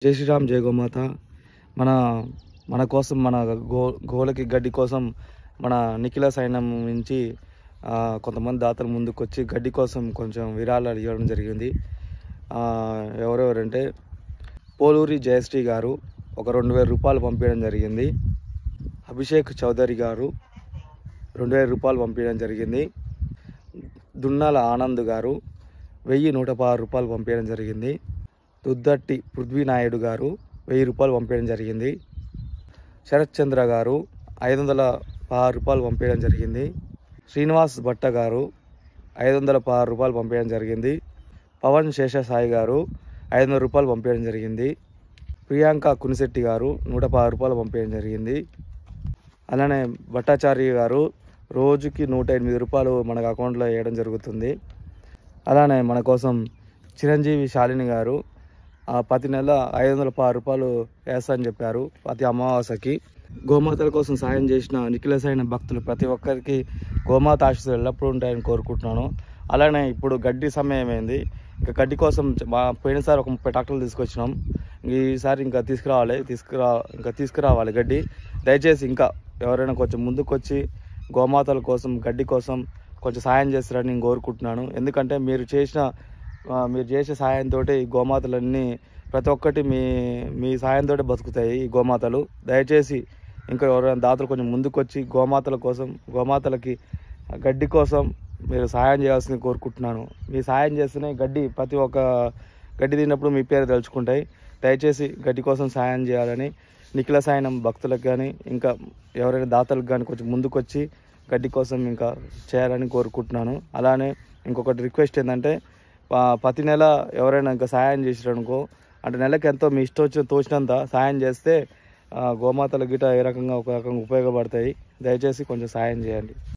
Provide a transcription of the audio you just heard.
జై శ్రీరామ్, జై గోమాత. మన మన కోసం మన గోలకి గడ్డి కోసం మన నిఖిల సైన్యం నుంచి కొంతమంది దాతలు ముందుకు వచ్చి గడ్డి కోసం కొంచెం విరాళాలు ఇవ్వడం జరిగింది. ఎవరెవరంటే పోలూరి జయశ్రీ గారు ఒక 2000 రూపాయలు పంపించడం జరిగింది. అభిషేక్ చౌదరి గారు 2000 రూపాయలు పంపించడం జరిగింది. దున్నాల ఆనంద్ గారు 1116 రూపాయలు పంపించడం జరిగింది. దుద్దట్టి పృథ్వీనాయుడు గారు 1000 రూపాయలు పంపించడం జరిగింది. శరత్ చంద్ర గారు 516 రూపాయలు పంపించడం జరిగింది. శ్రీనివాస్ భట్ట గారు 516 రూపాయలు పంపించడం జరిగింది. పవన్ శేషసాయి గారు 500 రూపాయలు పంపించడం జరిగింది. ప్రియాంక కునిశెట్టి గారు 116 రూపాయలు పంపించడం జరిగింది. అలానే భట్టాచార్య గారు రోజుకి 108 రూపాయలు మనకు అకౌంట్లో వేయడం జరుగుతుంది. అలానే మన కోసం చిరంజీవి శాలిని గారు ప్రతి నెల 516 రూపాయలు వేస్తా అని చెప్పారు. ప్రతి అమావాస్యకి గోమాతల కోసం సాయం చేసిన నిఖిలసైన భక్తులు ప్రతి ఒక్కరికి గోమాత ఆశీస్సులు ఎల్లప్పుడూ ఉంటాయని కోరుకుంటున్నాను. అలానే ఇప్పుడు గడ్డి సమయం అయింది. ఇంకా గడ్డి కోసం పోయినసారి ఒక 30 ట్రాక్టర్లు తీసుకొచ్చినాం. ఈసారి ఇంకా తీసుకురావాలి గడ్డి. దయచేసి ఇంకా ఎవరైనా కొంచెం ముందుకు వచ్చి గోమాతల కోసం గడ్డి కోసం కొంచెం సాయం చేస్తారని నేను కోరుకుంటున్నాను. ఎందుకంటే మీరు చేసే సాయంతో ఈ గోమాతలన్నీ ప్రతి ఒక్కటి మీ సాయంతో బతుకుతాయి ఈ గోమాతలు. దయచేసి ఇంకా ఎవరైనా దాతలు కొంచెం ముందుకు వచ్చి గోమాతలకి గడ్డి కోసం మీరు సాయం చేయాల్సింది కోరుకుంటున్నాను. మీ సాయం చేస్తేనే ప్రతి ఒక్క గడ్డి తిన్నప్పుడు మీ పేరు తలుచుకుంటాయి. దయచేసి గడ్డి కోసం సాయం చేయాలని నిఖిల సాయనం భక్తులకు కానీ ఇంకా ఎవరైనా దాతలకు కానీ కొంచెం ముందుకు వచ్చి గడ్డి కోసం ఇంకా చేయాలని కోరుకుంటున్నాను. అలానే ఇంకొకటి రిక్వెస్ట్ ఏంటంటే ప్రతి నెల ఎవరైనా ఇంకా సాయం చేసారనుకో, అంటే నెలకి ఎంతో మీ ఇష్టం వచ్చిన తోచినంత సాయం చేస్తే గోమాతల గిట ఒక రకంగా ఉపయోగపడతాయి. దయచేసి కొంచెం సాయం చేయండి.